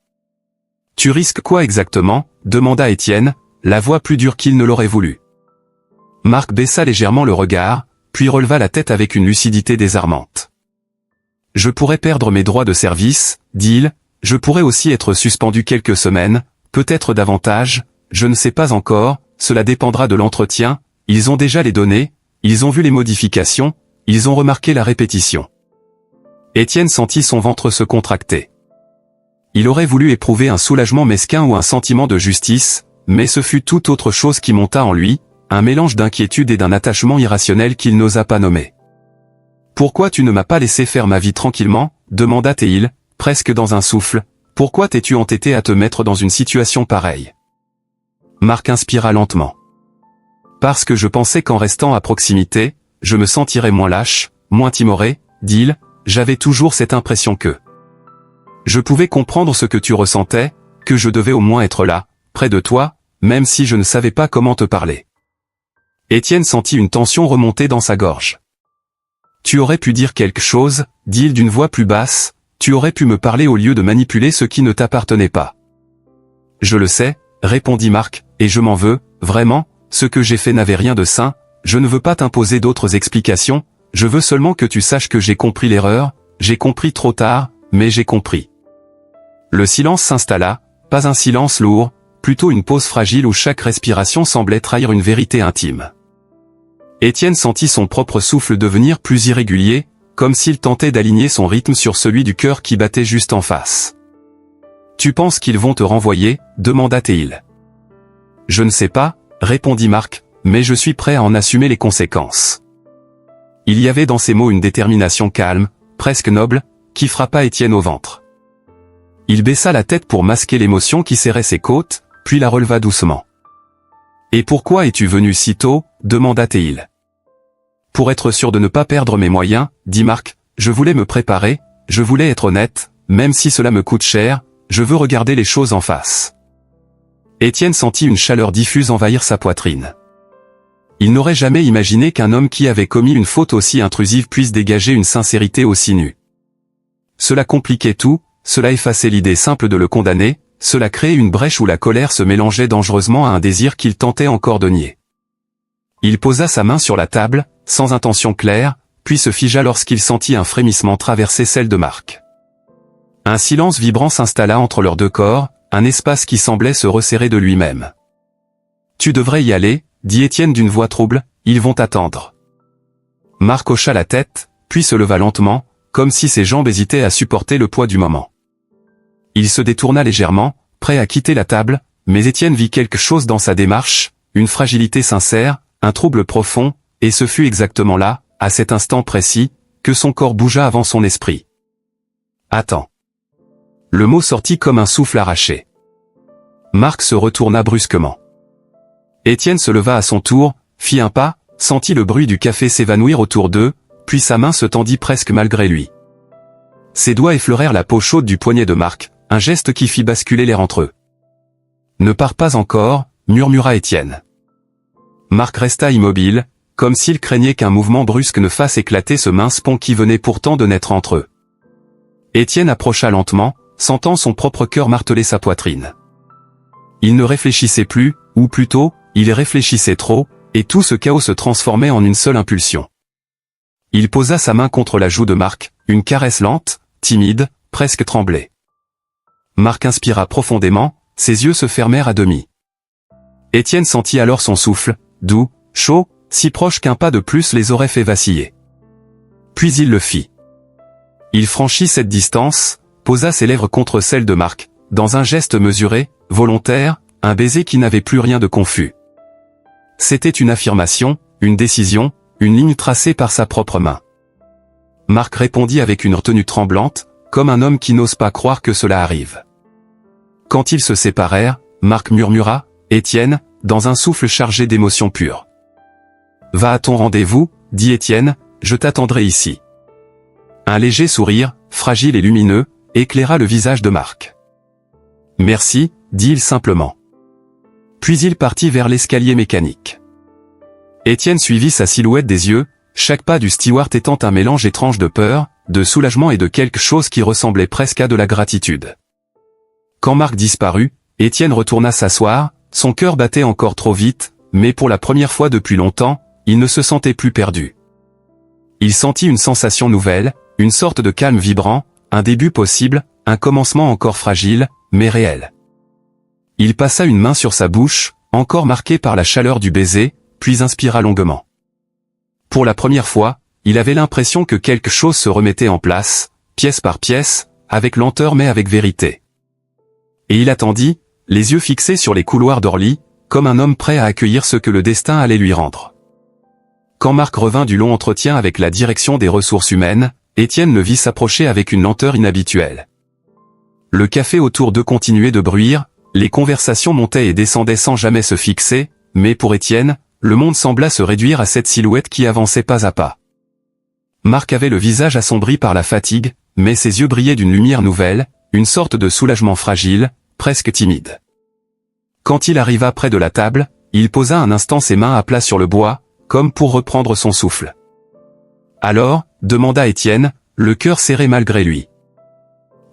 « Tu risques quoi exactement » demanda Étienne, la voix plus dure qu'il ne l'aurait voulu. Marc baissa légèrement le regard, puis releva la tête avec une lucidité désarmante. « Je pourrais perdre mes droits de service, dit-il, je pourrais aussi être suspendu quelques semaines, peut-être davantage, je ne sais pas encore, cela dépendra de l'entretien, ils ont déjà les données, ils ont vu les modifications, ils ont remarqué la répétition. » Étienne sentit son ventre se contracter. Il aurait voulu éprouver un soulagement mesquin ou un sentiment de justice, mais ce fut tout autre chose qui monta en lui, un mélange d'inquiétude et d'un attachement irrationnel qu'il n'osa pas nommer. « Pourquoi tu ne m'as pas laissé faire ma vie tranquillement » demanda Théil, presque dans un souffle, « pourquoi t'es-tu entêté à te mettre dans une situation pareille ?» Marc inspira lentement. « Parce que je pensais qu'en restant à proximité, je me sentirais moins lâche, moins timoré, dit-il, j'avais toujours cette impression que... Je pouvais comprendre ce que tu ressentais, que je devais au moins être là, près de toi, même si je ne savais pas comment te parler. » Étienne sentit une tension remonter dans sa gorge. « Tu aurais pu dire quelque chose, dit-il d'une voix plus basse, tu aurais pu me parler au lieu de manipuler ce qui ne t'appartenait pas. Je le sais, répondit Marc, et je m'en veux, vraiment, ce que j'ai fait n'avait rien de sain, je ne veux pas t'imposer d'autres explications, je veux seulement que tu saches que j'ai compris l'erreur, j'ai compris trop tard, mais j'ai compris. Le silence s'installa, pas un silence lourd, plutôt une pause fragile où chaque respiration semblait trahir une vérité intime. Étienne sentit son propre souffle devenir plus irrégulier, comme s'il tentait d'aligner son rythme sur celui du cœur qui battait juste en face. « Tu penses qu'ils vont te renvoyer ?» demanda-t-il. « Je ne sais pas, » répondit Marc, « mais je suis prêt à en assumer les conséquences. » Il y avait dans ces mots une détermination calme, presque noble, qui frappa Étienne au ventre. Il baissa la tête pour masquer l'émotion qui serrait ses côtes, puis la releva doucement. « Et pourquoi es-tu venu si tôt ?» demanda-t-il. « Pour être sûr de ne pas perdre mes moyens, » dit Marc, « je voulais me préparer, je voulais être honnête, même si cela me coûte cher, je veux regarder les choses en face. » Étienne sentit une chaleur diffuse envahir sa poitrine. Il n'aurait jamais imaginé qu'un homme qui avait commis une faute aussi intrusive puisse dégager une sincérité aussi nue. Cela compliquait tout, cela effaçait l'idée simple de le condamner, cela créait une brèche où la colère se mélangeait dangereusement à un désir qu'il tentait encore de nier. Il posa sa main sur la table, sans intention claire, puis se figea lorsqu'il sentit un frémissement traverser celle de Marc. Un silence vibrant s'installa entre leurs deux corps, un espace qui semblait se resserrer de lui-même. « Tu devrais y aller, » dit Étienne d'une voix trouble, « ils vont t'attendre. » Marc hocha la tête, puis se leva lentement, comme si ses jambes hésitaient à supporter le poids du moment. Il se détourna légèrement, prêt à quitter la table, mais Étienne vit quelque chose dans sa démarche, une fragilité sincère, un trouble profond, et ce fut exactement là, à cet instant précis, que son corps bougea avant son esprit. « Attends. » Le mot sortit comme un souffle arraché. Marc se retourna brusquement. Étienne se leva à son tour, fit un pas, sentit le bruit du café s'évanouir autour d'eux, puis sa main se tendit presque malgré lui. Ses doigts effleurèrent la peau chaude du poignet de Marc, un geste qui fit basculer l'air entre eux. « Ne pars pas encore » murmura Étienne. Marc resta immobile, comme s'il craignait qu'un mouvement brusque ne fasse éclater ce mince pont qui venait pourtant de naître entre eux. Étienne approcha lentement, sentant son propre cœur marteler sa poitrine. Il ne réfléchissait plus, ou plutôt, il réfléchissait trop, et tout ce chaos se transformait en une seule impulsion. Il posa sa main contre la joue de Marc, une caresse lente, timide, presque tremblée. Marc inspira profondément, ses yeux se fermèrent à demi. Étienne sentit alors son souffle, doux, chaud, si proche qu'un pas de plus les aurait fait vaciller. Puis il le fit. Il franchit cette distance, posa ses lèvres contre celles de Marc, dans un geste mesuré, volontaire, un baiser qui n'avait plus rien de confus. C'était une affirmation, une décision, une ligne tracée par sa propre main. Marc répondit avec une retenue tremblante, comme un homme qui n'ose pas croire que cela arrive. Quand ils se séparèrent, Marc murmura, « Étienne », dans un souffle chargé d'émotions pures. « Va à ton rendez-vous, » dit Étienne, « je t'attendrai ici. » Un léger sourire, fragile et lumineux, éclaira le visage de Marc. « Merci », dit-il simplement. Puis il partit vers l'escalier mécanique. Étienne suivit sa silhouette des yeux, chaque pas du steward étant un mélange étrange de peur, de soulagement et de quelque chose qui ressemblait presque à de la gratitude. Quand Marc disparut, Étienne retourna s'asseoir, son cœur battait encore trop vite, mais pour la première fois depuis longtemps, il ne se sentait plus perdu. Il sentit une sensation nouvelle, une sorte de calme vibrant, un début possible, un commencement encore fragile, mais réel. Il passa une main sur sa bouche, encore marquée par la chaleur du baiser, puis inspira longuement. Pour la première fois, il avait l'impression que quelque chose se remettait en place, pièce par pièce, avec lenteur mais avec vérité. Et il attendit, les yeux fixés sur les couloirs d'Orly, comme un homme prêt à accueillir ce que le destin allait lui rendre. Quand Marc revint du long entretien avec la direction des ressources humaines, Étienne le vit s'approcher avec une lenteur inhabituelle. Le café autour d'eux continuait de bruire, les conversations montaient et descendaient sans jamais se fixer, mais pour Étienne, le monde sembla se réduire à cette silhouette qui avançait pas à pas. Marc avait le visage assombri par la fatigue, mais ses yeux brillaient d'une lumière nouvelle, une sorte de soulagement fragile, presque timide. Quand il arriva près de la table, il posa un instant ses mains à plat sur le bois, comme pour reprendre son souffle. « Alors » demanda Étienne, le cœur serré malgré lui.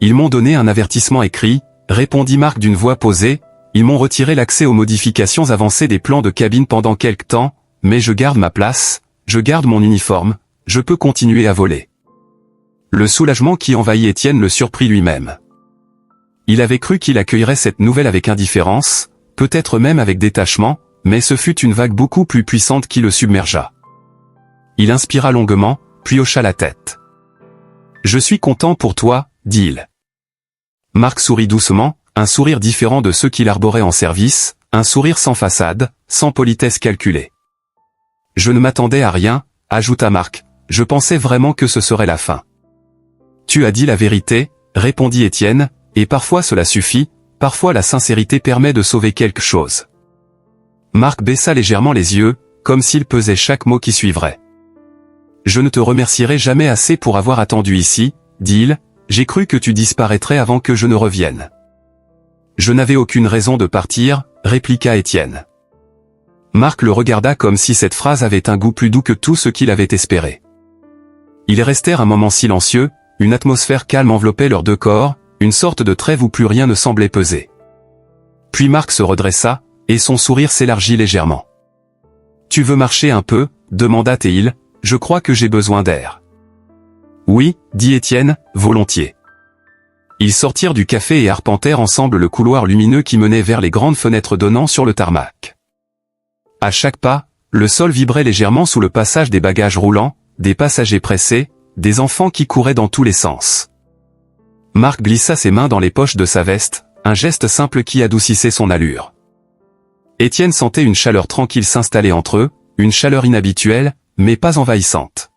Ils m'ont donné un avertissement écrit, répondit Marc d'une voix posée, ils m'ont retiré l'accès aux modifications avancées des plans de cabine pendant quelque temps, mais je garde ma place, je garde mon uniforme, je peux continuer à voler. Le soulagement qui envahit Étienne le surprit lui-même. Il avait cru qu'il accueillerait cette nouvelle avec indifférence, peut-être même avec détachement, mais ce fut une vague beaucoup plus puissante qui le submergea. Il inspira longuement, puis hocha la tête. « Je suis content pour toi, dit-il. » Marc sourit doucement, un sourire différent de ceux qu'il arborait en service, un sourire sans façade, sans politesse calculée. « Je ne m'attendais à rien, ajouta Marc, je pensais vraiment que ce serait la fin. »« Tu as dit la vérité, répondit Étienne, et parfois cela suffit, parfois la sincérité permet de sauver quelque chose. » Marc baissa légèrement les yeux, comme s'il pesait chaque mot qui suivrait. « Je ne te remercierai jamais assez pour avoir attendu ici, dit-il, j'ai cru que tu disparaîtrais avant que je ne revienne. »« Je n'avais aucune raison de partir, répliqua Étienne. » Marc le regarda comme si cette phrase avait un goût plus doux que tout ce qu'il avait espéré. Ils restèrent un moment silencieux, une atmosphère calme enveloppait leurs deux corps, une sorte de trêve où plus rien ne semblait peser. Puis Marc se redressa, et son sourire s'élargit légèrement. « Tu veux marcher un peu ?» demanda-t-il, « je crois que j'ai besoin d'air. »« Oui, » dit Étienne, « volontiers. » Ils sortirent du café et arpentèrent ensemble le couloir lumineux qui menait vers les grandes fenêtres donnant sur le tarmac. À chaque pas, le sol vibrait légèrement sous le passage des bagages roulants, des passagers pressés, des enfants qui couraient dans tous les sens. Marc glissa ses mains dans les poches de sa veste, un geste simple qui adoucissait son allure. Étienne sentait une chaleur tranquille s'installer entre eux, une chaleur inhabituelle, mais pas envahissante.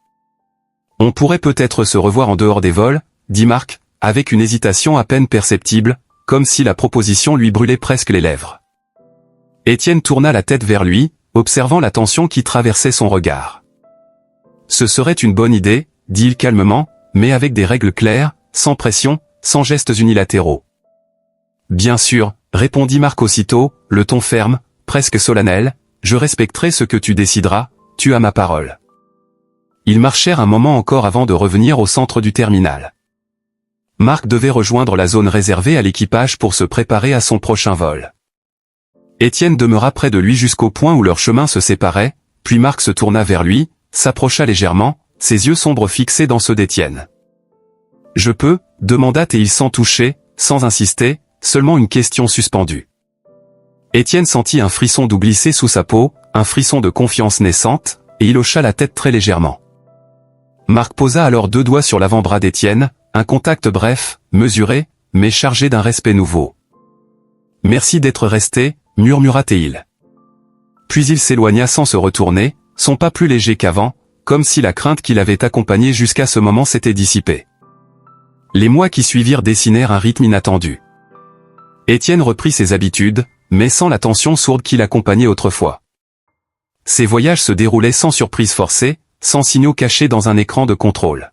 « On pourrait peut-être se revoir en dehors des vols, » dit Marc, avec une hésitation à peine perceptible, comme si la proposition lui brûlait presque les lèvres. Étienne tourna la tête vers lui, observant la tension qui traversait son regard. « Ce serait une bonne idée, » dit-il calmement, mais avec des règles claires, sans pression, sans gestes unilatéraux. « Bien sûr, » répondit Marc aussitôt, le ton ferme, presque solennel, « je respecterai ce que tu décideras, tu as ma parole. » Ils marchèrent un moment encore avant de revenir au centre du terminal. Marc devait rejoindre la zone réservée à l'équipage pour se préparer à son prochain vol. Étienne demeura près de lui jusqu'au point où leurs chemins se séparaient, puis Marc se tourna vers lui, s'approcha légèrement, ses yeux sombres fixés dans ceux d'Étienne. « Je peux ?» demanda-t-il sans toucher, sans insister, seulement une question suspendue. Étienne sentit un frisson doux glisser sous sa peau, un frisson de confiance naissante, et il hocha la tête très légèrement. Marc posa alors deux doigts sur l'avant-bras d'Étienne, un contact bref, mesuré, mais chargé d'un respect nouveau. « Merci d'être resté, » murmura-t-il. Puis il s'éloigna sans se retourner, son pas plus léger qu'avant, comme si la crainte qui l'avait accompagné jusqu'à ce moment s'était dissipée. Les mois qui suivirent dessinèrent un rythme inattendu. Étienne reprit ses habitudes, mais sans la tension sourde qui l'accompagnait autrefois. Ses voyages se déroulaient sans surprise forcée, sans signaux cachés dans un écran de contrôle.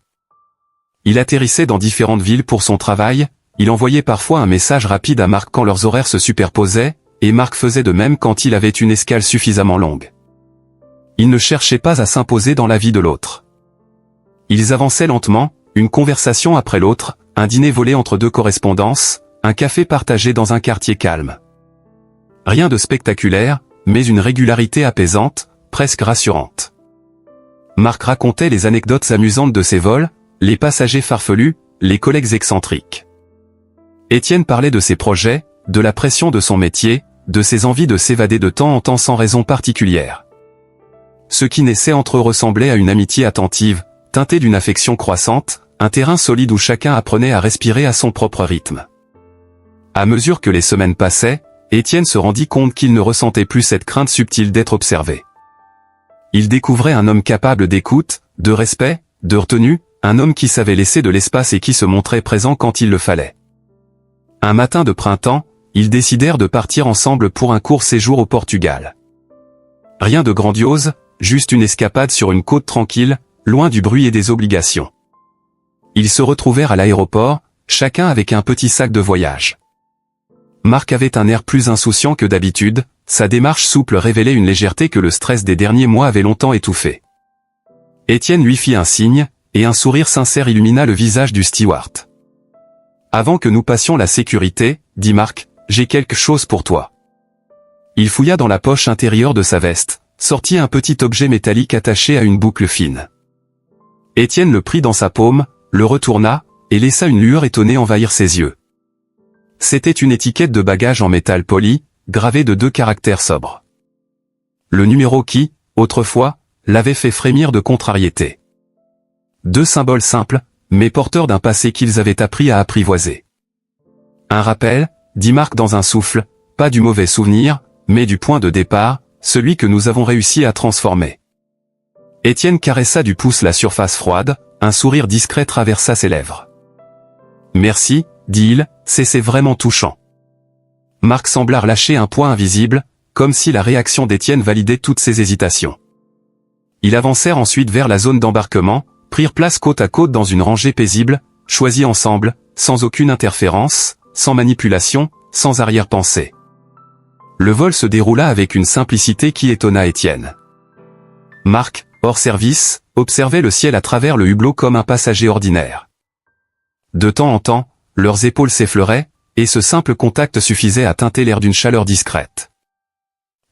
Il atterrissait dans différentes villes pour son travail, il envoyait parfois un message rapide à Marc quand leurs horaires se superposaient, et Marc faisait de même quand il avait une escale suffisamment longue. Il ne cherchait pas à s'imposer dans la vie de l'autre. Ils avançaient lentement, une conversation après l'autre, un dîner volé entre deux correspondances, un café partagé dans un quartier calme. Rien de spectaculaire, mais une régularité apaisante, presque rassurante. Marc racontait les anecdotes amusantes de ses vols, les passagers farfelus, les collègues excentriques. Étienne parlait de ses projets, de la pression de son métier, de ses envies de s'évader de temps en temps sans raison particulière. Ce qui naissait entre eux ressemblait à une amitié attentive, teintée d'une affection croissante, un terrain solide où chacun apprenait à respirer à son propre rythme. À mesure que les semaines passaient, Étienne se rendit compte qu'il ne ressentait plus cette crainte subtile d'être observé. Il découvrait un homme capable d'écoute, de respect, de retenue, un homme qui savait laisser de l'espace et qui se montrait présent quand il le fallait. Un matin de printemps, ils décidèrent de partir ensemble pour un court séjour au Portugal. Rien de grandiose, juste une escapade sur une côte tranquille, loin du bruit et des obligations. Ils se retrouvèrent à l'aéroport, chacun avec un petit sac de voyage. Marc avait un air plus insouciant que d'habitude, sa démarche souple révélait une légèreté que le stress des derniers mois avait longtemps étouffée. Étienne lui fit un signe, et un sourire sincère illumina le visage du steward. Avant que nous passions la sécurité, dit Marc, j'ai quelque chose pour toi. Il fouilla dans la poche intérieure de sa veste, sortit un petit objet métallique attaché à une boucle fine. Étienne le prit dans sa paume, le retourna, et laissa une lueur étonnée envahir ses yeux. C'était une étiquette de bagage en métal poli, gravée de 2 caractères sobres. Le numéro qui, autrefois, l'avait fait frémir de contrariété. 2 symboles simples, mais porteurs d'un passé qu'ils avaient appris à apprivoiser. Un rappel, dit Marc dans un souffle, pas du mauvais souvenir, mais du point de départ, celui que nous avons réussi à transformer. Étienne caressa du pouce la surface froide, un sourire discret traversa ses lèvres. Merci, dit-il, c'est vraiment touchant. Marc sembla relâcher un poids invisible, comme si la réaction d'Étienne validait toutes ses hésitations. Ils avancèrent ensuite vers la zone d'embarquement, prirent place côte à côte dans une rangée paisible, choisie ensemble, sans aucune interférence, sans manipulation, sans arrière-pensée. Le vol se déroula avec une simplicité qui étonna Étienne. Marc, hors service, observait le ciel à travers le hublot comme un passager ordinaire. De temps en temps, leurs épaules s'effleuraient, et ce simple contact suffisait à teinter l'air d'une chaleur discrète.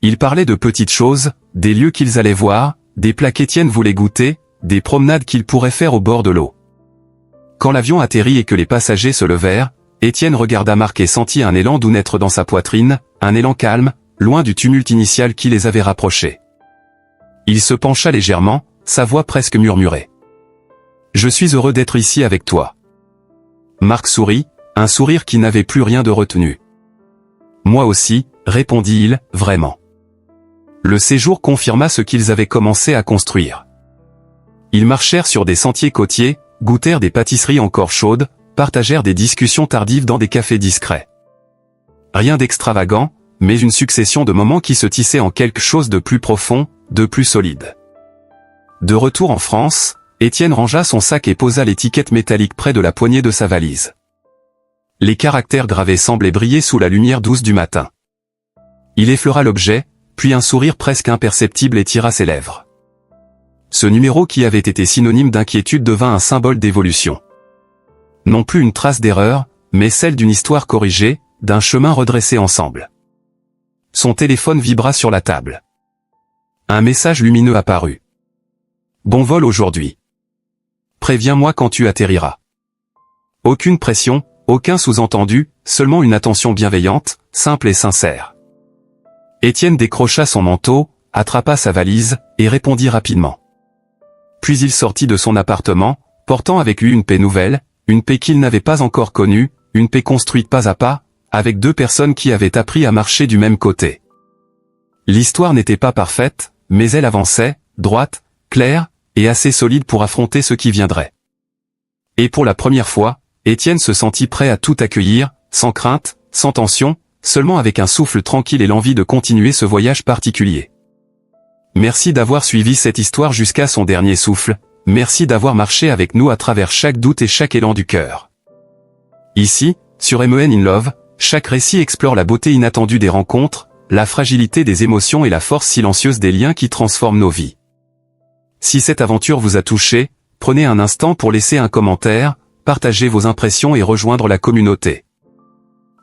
Ils parlaient de petites choses, des lieux qu'ils allaient voir, des plats qu'Étienne voulait goûter, des promenades qu'ils pourraient faire au bord de l'eau. Quand l'avion atterrit et que les passagers se levèrent, Étienne regarda Marc et sentit un élan doux naître dans sa poitrine, un élan calme, loin du tumulte initial qui les avait rapprochés. Il se pencha légèrement, sa voix presque murmurée. « Je suis heureux d'être ici avec toi. » Marc sourit, un sourire qui n'avait plus rien de retenu. « Moi aussi, » répondit-il, vraiment. Le séjour confirma ce qu'ils avaient commencé à construire. Ils marchèrent sur des sentiers côtiers, goûtèrent des pâtisseries encore chaudes, partagèrent des discussions tardives dans des cafés discrets. Rien d'extravagant, mais une succession de moments qui se tissaient en quelque chose de plus profond, de plus solide. De retour en France, Étienne rangea son sac et posa l'étiquette métallique près de la poignée de sa valise. Les caractères gravés semblaient briller sous la lumière douce du matin. Il effleura l'objet, puis un sourire presque imperceptible étira ses lèvres. Ce numéro qui avait été synonyme d'inquiétude devint un symbole d'évolution. Non plus une trace d'erreur, mais celle d'une histoire corrigée, d'un chemin redressé ensemble. Son téléphone vibra sur la table. Un message lumineux apparut. Bon vol aujourd'hui. Préviens-moi quand tu atterriras. Aucune pression, aucun sous-entendu, seulement une attention bienveillante, simple et sincère. Étienne décrocha son manteau, attrapa sa valise, et répondit rapidement. Puis il sortit de son appartement, portant avec lui une paix nouvelle, une paix qu'il n'avait pas encore connue, une paix construite pas à pas, avec 2 personnes qui avaient appris à marcher du même côté. L'histoire n'était pas parfaite, mais elle avançait, droite, claire, et assez solide pour affronter ce qui viendrait. Et pour la première fois, Étienne se sentit prêt à tout accueillir, sans crainte, sans tension, seulement avec un souffle tranquille et l'envie de continuer ce voyage particulier. Merci d'avoir suivi cette histoire jusqu'à son dernier souffle, merci d'avoir marché avec nous à travers chaque doute et chaque élan du cœur. Ici, sur MEN in Love, chaque récit explore la beauté inattendue des rencontres, la fragilité des émotions et la force silencieuse des liens qui transforment nos vies. Si cette aventure vous a touché, prenez un instant pour laisser un commentaire, partager vos impressions et rejoindre la communauté.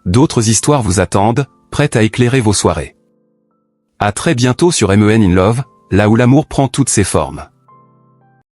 D'autres histoires vous attendent, prêtes à éclairer vos soirées. À très bientôt sur MEN in Love, là où l'amour prend toutes ses formes.